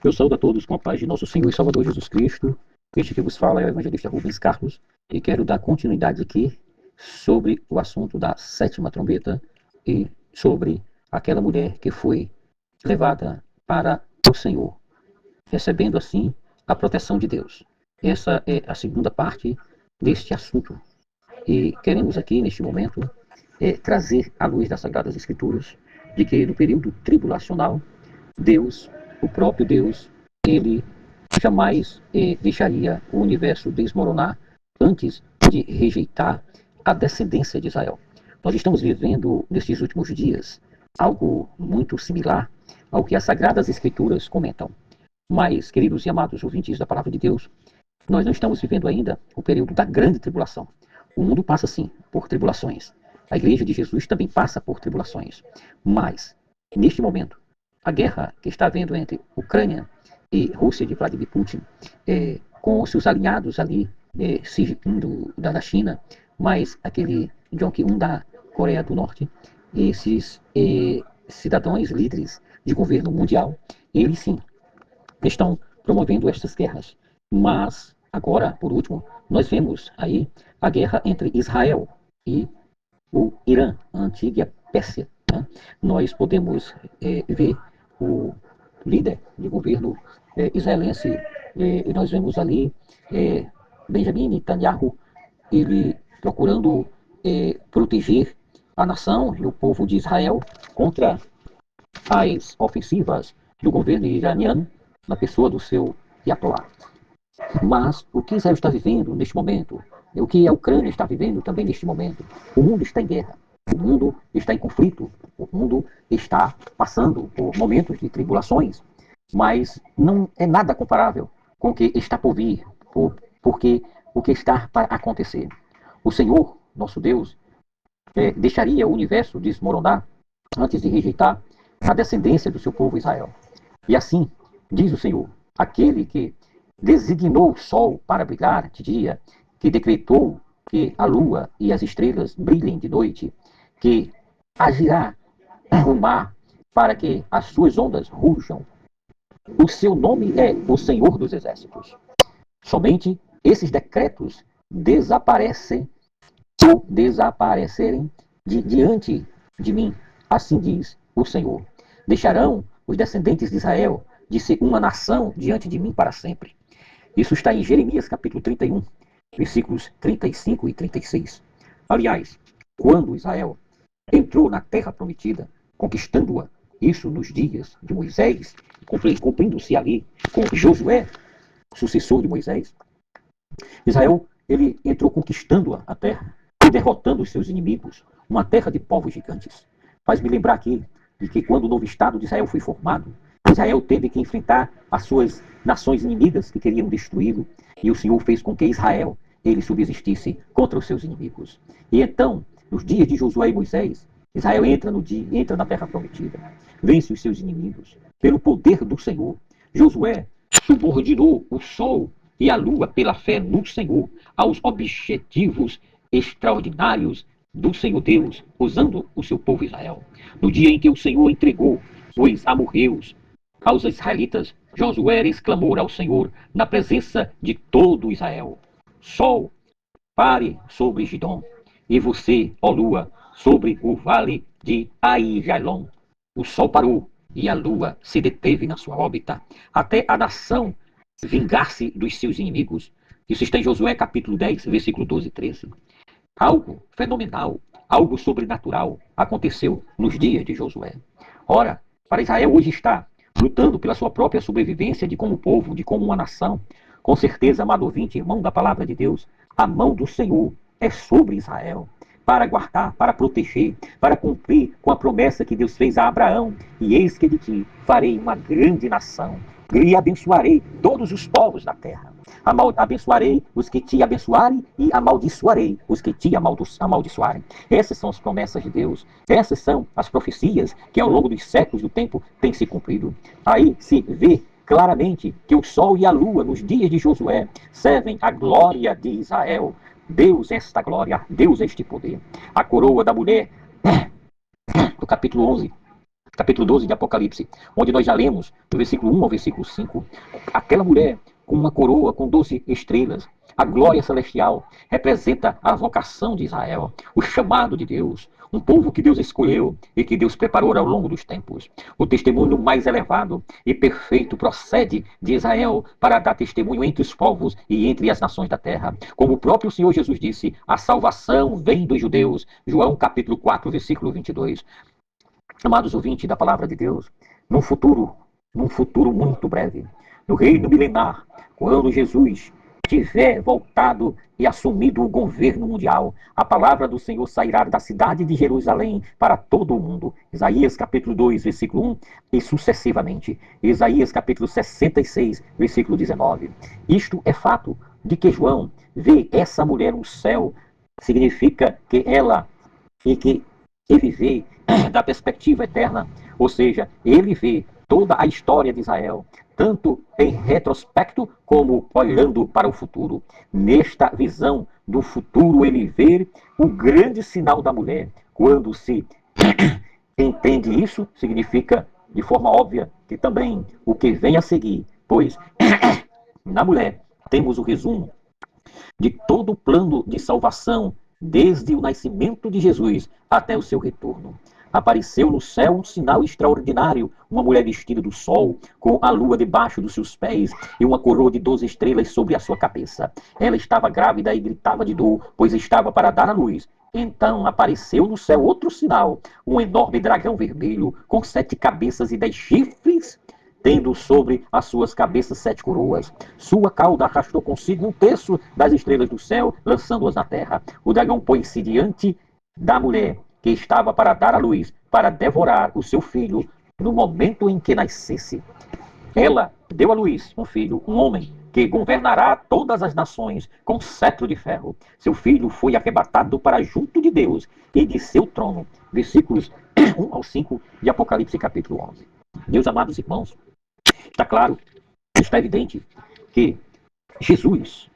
Eu saúdo a todos com a paz de nosso Senhor e Salvador Jesus Cristo. Este que vos fala é o evangelista Rubens Carlos e quero dar continuidade aqui sobre o assunto da sétima trombeta e sobre aquela mulher que foi levada para o Senhor, recebendo assim a proteção de Deus. Essa é a segunda parte deste assunto e queremos aqui neste momento trazer à luz das Sagradas Escrituras de que no período tribulacional Deus, o próprio Deus, ele jamais deixaria o universo desmoronar antes de rejeitar a descendência de Israel. Nós estamos vivendo nestes últimos dias algo muito similar ao que as Sagradas Escrituras comentam. Mas, queridos e amados ouvintes da Palavra de Deus, nós não estamos vivendo ainda o período da grande tribulação. O mundo passa, sim, por tribulações. A Igreja de Jesus também passa por tribulações. Mas, neste momento, a guerra que está havendo entre Ucrânia e Rússia de Vladimir Putin, com os seus alinhados ali, Xi Jinping da China, mais aquele Jong-un da Coreia do Norte, esses cidadãos líderes de governo mundial, eles sim estão promovendo estas guerras. Mas agora, por último, nós vemos aí a guerra entre Israel e o Irã, a antiga Pérsia. Né? Nós podemos ver o líder de governo israelense, nós vemos ali Benjamin Netanyahu, ele procurando proteger a nação e o povo de Israel contra as ofensivas do governo iraniano na pessoa do seu Ayatollah. Mas o que Israel está vivendo neste momento, o que a Ucrânia está vivendo também neste momento, o mundo está em guerra, o mundo está em conflito, o mundo está passando por momentos de tribulações, mas não é nada comparável com o que está por vir, porque o que está para acontecer. O Senhor, nosso Deus, deixaria o universo desmoronar antes de rejeitar a descendência do seu povo Israel. E assim, diz o Senhor, aquele que designou o sol para brilhar de dia, que decretou que a lua e as estrelas brilhem de noite, que agirá o mar para que as suas ondas rujam. O seu nome é o Senhor dos Exércitos. Somente esses decretos desaparecerem diante de mim, assim diz o Senhor. Deixarão os descendentes de Israel de ser uma nação diante de mim para sempre. Isso está em Jeremias capítulo 31, versículos 35 e 36. Aliás, quando Israel entrou na terra prometida, conquistando-a, isso nos dias de Moisés, cumprindo-se ali com Josué, sucessor de Moisés, Israel, ele entrou conquistando a terra e derrotando os seus inimigos, uma terra de povos gigantes. Faz-me lembrar aqui de que quando o novo Estado de Israel foi formado, Israel teve que enfrentar as suas nações inimigas que queriam destruí-lo, e o Senhor fez com que Israel ele subsistisse contra os seus inimigos. E então, nos dias de Josué e Moisés, Israel entra na terra prometida, vence os seus inimigos pelo poder do Senhor. Josué subordinou o sol e a lua pela fé no Senhor aos objetivos extraordinários do Senhor Deus, usando o seu povo Israel. No dia em que o Senhor entregou os amorreus aos israelitas, Josué exclamou ao Senhor na presença de todo Israel: Sol, pare sobre Gidom, e você, ó lua, sobre o vale de Aijalon. O sol parou e a lua se deteve na sua órbita, até a nação vingar-se dos seus inimigos. Isso está em Josué capítulo 10, versículo 12 e 13. Algo fenomenal, algo sobrenatural aconteceu nos dias de Josué. Ora, para Israel hoje está lutando pela sua própria sobrevivência de como povo, de como uma nação. Com certeza, amado ouvinte, irmão da palavra de Deus, a mão do Senhor é sobre Israel, para guardar, para proteger, para cumprir com a promessa que Deus fez a Abraão. E eis que de ti farei uma grande nação, e abençoarei todos os povos da terra. Abençoarei os que te abençoarem e amaldiçoarei os que te amaldiçoarem. Essas são as promessas de Deus. Essas são as profecias que ao longo dos séculos do tempo têm se cumprido. Aí se vê claramente que o sol e a lua nos dias de Josué servem a glória de Israel. Deus esta glória, Deus este poder. A coroa da mulher, no capítulo 11 capítulo 12 de Apocalipse, onde nós já lemos, do versículo 1 ao versículo 5, aquela mulher com uma coroa com 12 estrelas, a glória celestial, representa a vocação de Israel, o chamado de Deus, um povo que Deus escolheu e que Deus preparou ao longo dos tempos. O testemunho mais elevado e perfeito procede de Israel para dar testemunho entre os povos e entre as nações da terra. Como o próprio Senhor Jesus disse, a salvação vem dos judeus. João capítulo 4, versículo 22. Amados ouvintes da palavra de Deus, num futuro muito breve, no reino milenar, quando Jesus tiver voltado e assumido o governo mundial, a palavra do Senhor sairá da cidade de Jerusalém para todo o mundo. Isaías capítulo 2, versículo 1 e sucessivamente. Isaías capítulo 66, versículo 19. Isto é fato de que João vê essa mulher no céu, significa que ela e que ele vê da perspectiva eterna, ou seja, ele vê toda a história de Israel, tanto em retrospecto como olhando para o futuro. Nesta visão do futuro, ele vê o grande sinal da mulher. Quando se entende isso, significa de forma óbvia que também o que vem a seguir, pois na mulher temos o resumo de todo o plano de salvação desde o nascimento de Jesus até o seu retorno. Apareceu no céu um sinal extraordinário, uma mulher vestida do sol, com a lua debaixo dos seus pés e uma coroa de 12 estrelas sobre a sua cabeça. Ela estava grávida e gritava de dor, pois estava para dar à luz. Então apareceu no céu outro sinal, um enorme dragão vermelho, com 7 cabeças e 10 chifres, tendo sobre as suas cabeças 7 coroas. Sua cauda arrastou consigo 1/3 das estrelas do céu, lançando-as na terra. O dragão pôs-se diante da mulher, que estava para dar à luz, para devorar o seu filho no momento em que nascesse. Ela deu à luz um filho, um homem, que governará todas as nações com cetro de ferro. Seu filho foi arrebatado para junto de Deus e de seu trono. Versículos 1 ao 5 de Apocalipse capítulo 11. Meus amados irmãos, está claro, está evidente que Jesus,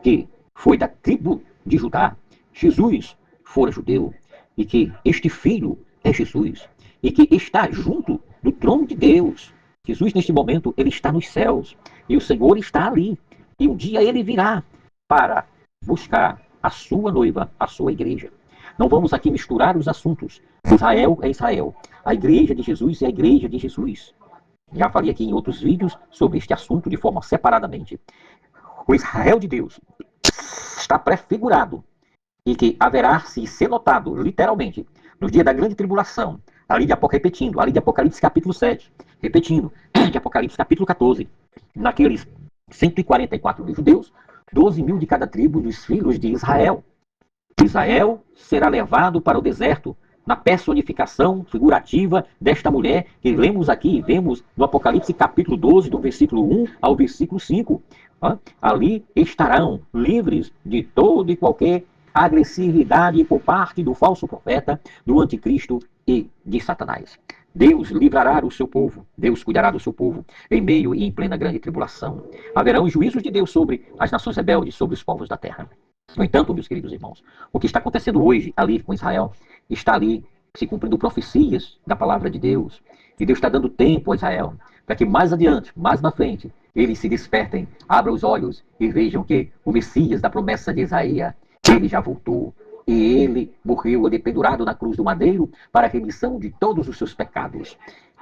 que foi da tribo de Judá, Jesus fora judeu, e que este filho é Jesus, e que está junto do trono de Deus. Jesus, neste momento, ele está nos céus, e o Senhor está ali. E um dia ele virá para buscar a sua noiva, a sua igreja. Não vamos aqui misturar os assuntos. Israel é Israel. A igreja de Jesus é a igreja de Jesus. Já falei aqui em outros vídeos sobre este assunto de forma separadamente. O Israel de Deus está prefigurado e que haverá se ser notado, literalmente, no dia da grande tribulação, ali de Apocalipse capítulo 7, repetindo, de Apocalipse capítulo 14, naqueles 144 mil judeus, 12 mil de cada tribo dos filhos de Israel. Israel será levado para o deserto, na personificação figurativa desta mulher que lemos aqui, vemos no Apocalipse capítulo 12, do versículo 1 ao versículo 5. Ali estarão livres de todo e qualquer agressividade por parte do falso profeta, do anticristo e de Satanás. Deus livrará o seu povo, Deus cuidará do seu povo, em meio e em plena grande tribulação. Haverão os juízos de Deus sobre as nações rebeldes, sobre os povos da terra. No entanto, meus queridos irmãos, o que está acontecendo hoje ali com Israel, está ali se cumprindo profecias da palavra de Deus. E Deus está dando tempo a Israel, para que mais adiante, mais na frente, eles se despertem, abram os olhos e vejam que o Messias da promessa de Isaías, ele já voltou. E ele morreu pendurado na cruz do madeiro para a remissão de todos os seus pecados.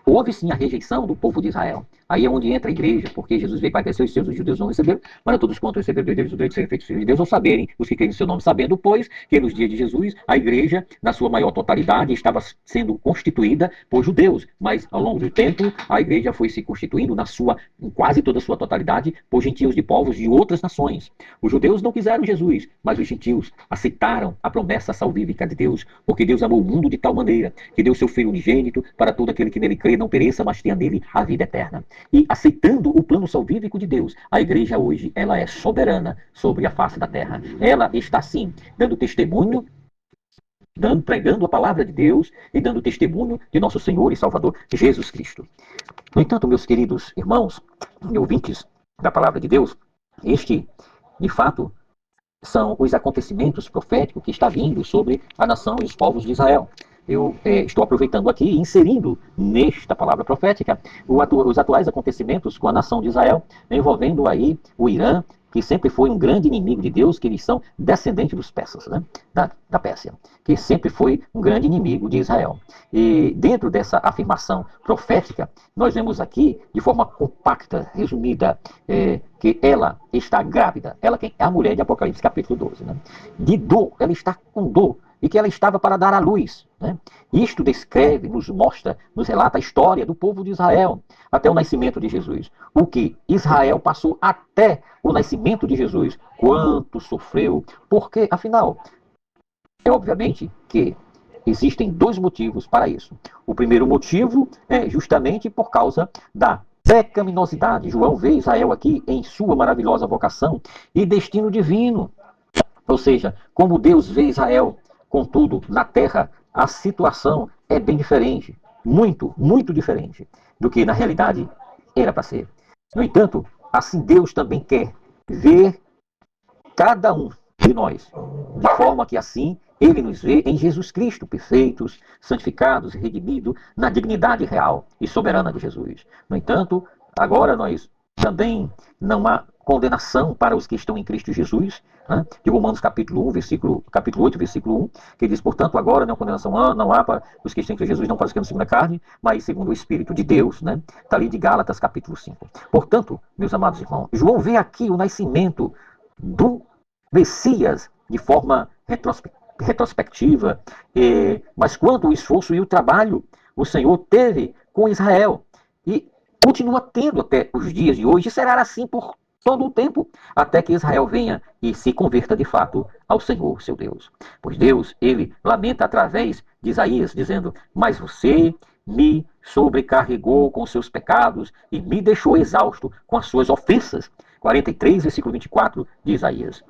Houve sim a rejeição do povo de Israel. Aí é onde entra a igreja, porque Jesus veio para ter seus, os judeus não receberam, mas todos quanto receberam de Deus o direito de serem feitos filhos de Deus, ao saberem, os que creem no seu nome, sabendo, pois, que nos dias de Jesus, a igreja, na sua maior totalidade, estava sendo constituída por judeus, mas ao longo do tempo, a igreja foi se constituindo em quase toda a sua totalidade, por gentios de povos de outras nações. Os judeus não quiseram Jesus, mas os gentios aceitaram a promessa salvífica de Deus, porque Deus amou o mundo de tal maneira, que deu seu Filho unigênito para todo aquele que nele crê, não pereça, mas tenha nele a vida eterna. E aceitando o plano salvífico de Deus, a igreja hoje, ela é soberana sobre a face da terra. Ela está sim dando testemunho, pregando a palavra de Deus e dando testemunho de nosso Senhor e Salvador Jesus Cristo. No entanto, meus queridos irmãos e ouvintes da palavra de Deus, este, de fato, são os acontecimentos proféticos que está vindo sobre a nação e os povos de Israel. eu estou aproveitando aqui, inserindo nesta palavra profética os atuais acontecimentos com a nação de Israel, envolvendo aí o Irã, que sempre foi um grande inimigo de Deus, que eles são descendentes dos persas, né? da Pérsia, que sempre foi um grande inimigo de Israel. E dentro dessa afirmação profética, nós vemos aqui, de forma compacta, resumida, que ela está grávida, ela que é a mulher de Apocalipse capítulo 12, né? De dor, ela está com dor, e que ela estava para dar à luz, né? Isto descreve, nos mostra, nos relata a história do povo de Israel até o nascimento de Jesus. O que Israel passou até o nascimento de Jesus, quanto sofreu, porque, afinal, obviamente que existem dois motivos para isso. O primeiro motivo é justamente por causa da pecaminosidade. João vê Israel aqui em sua maravilhosa vocação e destino divino. Ou seja, como Deus vê Israel. Contudo, na terra, a situação é bem diferente. Muito, muito diferente do que na realidade era para ser. No entanto, assim Deus também quer ver cada um de nós. De forma que assim ele nos vê em Jesus Cristo, perfeitos, santificados e redimidos na dignidade real e soberana de Jesus. No entanto, agora nós também não há condenação para os que estão em Cristo Jesus, né? De Romanos capítulo 8, versículo 1, que diz, portanto, agora não há condenação, não há para os que estão em Cristo Jesus, não para os que estão segundo a carne, mas segundo o Espírito de Deus, né? Está ali de Gálatas capítulo 5. Portanto, meus amados irmãos, João vê aqui o nascimento do Messias de forma retrospectiva, mas quanto o esforço e o trabalho o Senhor teve com Israel e continua tendo até os dias de hoje, e será assim por todo o tempo, até que Israel venha e se converta de fato ao Senhor, seu Deus. Pois Deus, ele lamenta através de Isaías, dizendo, mas você me sobrecarregou com seus pecados e me deixou exausto com as suas ofensas. 43, versículo 24 de Isaías.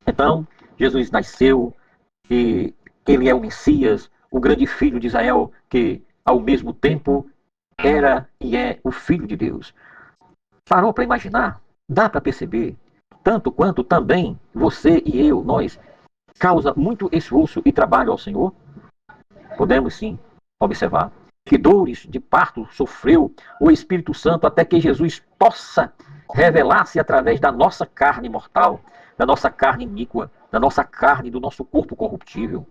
Então, Jesus nasceu e ele é o Messias, o grande filho de Israel, que ao mesmo tempo era e é o Filho de Deus. Parou para imaginar? Dá para perceber? Tanto quanto também você e eu, nós, causa muito esforço e trabalho ao Senhor? Podemos sim observar que dores de parto sofreu o Espírito Santo até que Jesus possa revelar-se através da nossa carne mortal, da nossa carne iníqua, da nossa carne, do nosso corpo corruptível.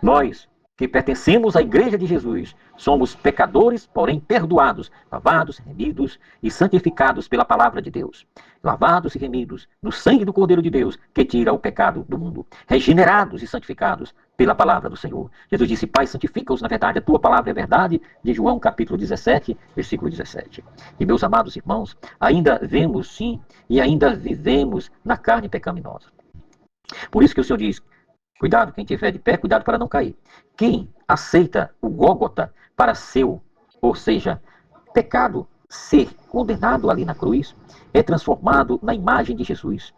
Nós, que pertencemos à Igreja de Jesus, somos pecadores, porém perdoados, lavados, remidos e santificados pela palavra de Deus. Lavados e remidos no sangue do Cordeiro de Deus, que tira o pecado do mundo. Regenerados e santificados pela palavra do Senhor. Jesus disse, Pai, santifica-os na verdade, a tua palavra é verdade, de João capítulo 17, versículo 17. E meus amados irmãos, ainda vemos sim, e ainda vivemos na carne pecaminosa. Por isso que o Senhor diz, cuidado, quem estiver de pé, cuidado para não cair. Quem aceita o Gólgota para seu, ou seja, pecado, ser condenado ali na cruz, é transformado na imagem de Jesus.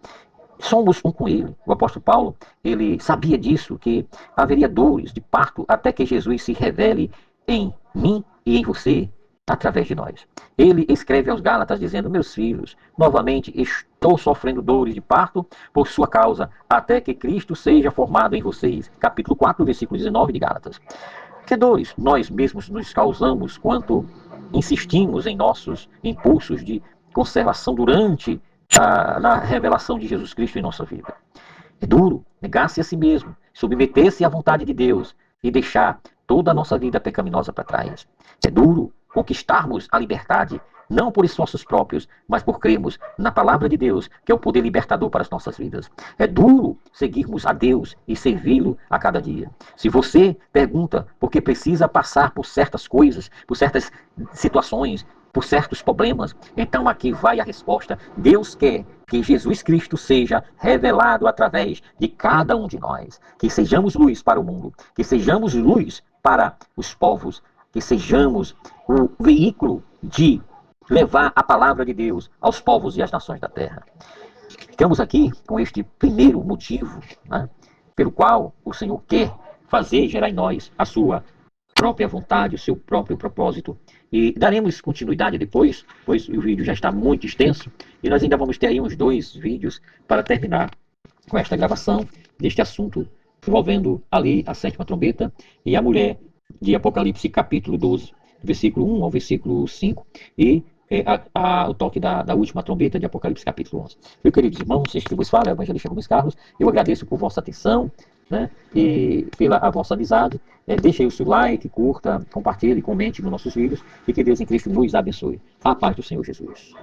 Somos um com ele. O apóstolo Paulo, ele sabia disso, que haveria dores de parto até que Jesus se revele em mim e em você, através de nós. Ele escreve aos Gálatas dizendo, meus filhos, novamente estou sofrendo dores de parto por sua causa, até que Cristo seja formado em vocês. Capítulo 4, versículo 19 de Gálatas. Que dores nós mesmos nos causamos quanto insistimos em nossos impulsos de conservação durante na revelação de Jesus Cristo em nossa vida. É duro negar-se a si mesmo, submeter-se à vontade de Deus e deixar toda a nossa vida pecaminosa para trás. É duro conquistarmos a liberdade, não por esforços próprios, mas por crermos na palavra de Deus, que é o poder libertador para as nossas vidas. É duro seguirmos a Deus e servi-lo a cada dia. Se você pergunta por que precisa passar por certas coisas, por certas situações, por certos problemas, então aqui vai a resposta. Deus quer que Jesus Cristo seja revelado através de cada um de nós, que sejamos luz para o mundo, que sejamos luz para os povos, que sejamos o veículo de levar a palavra de Deus aos povos e às nações da terra. Ficamos aqui com este primeiro motivo, né, pelo qual o Senhor quer fazer gerar em nós a sua própria vontade, o seu próprio propósito. E daremos continuidade depois, pois o vídeo já está muito extenso e nós ainda vamos ter aí uns 2 vídeos para terminar com esta gravação deste assunto envolvendo ali a sétima trombeta e a mulher de Apocalipse capítulo 12, versículo 1 ao versículo 5, e o toque da última trombeta de Apocalipse capítulo 11. Meus queridos irmãos, este que vos fala é o evangelista Rubens Carlos. Eu agradeço por vossa atenção, né, e pela a vossa amizade. Deixe aí o seu like, curta, compartilhe, comente nos nossos vídeos, e que Deus em Cristo nos abençoe. A paz do Senhor Jesus.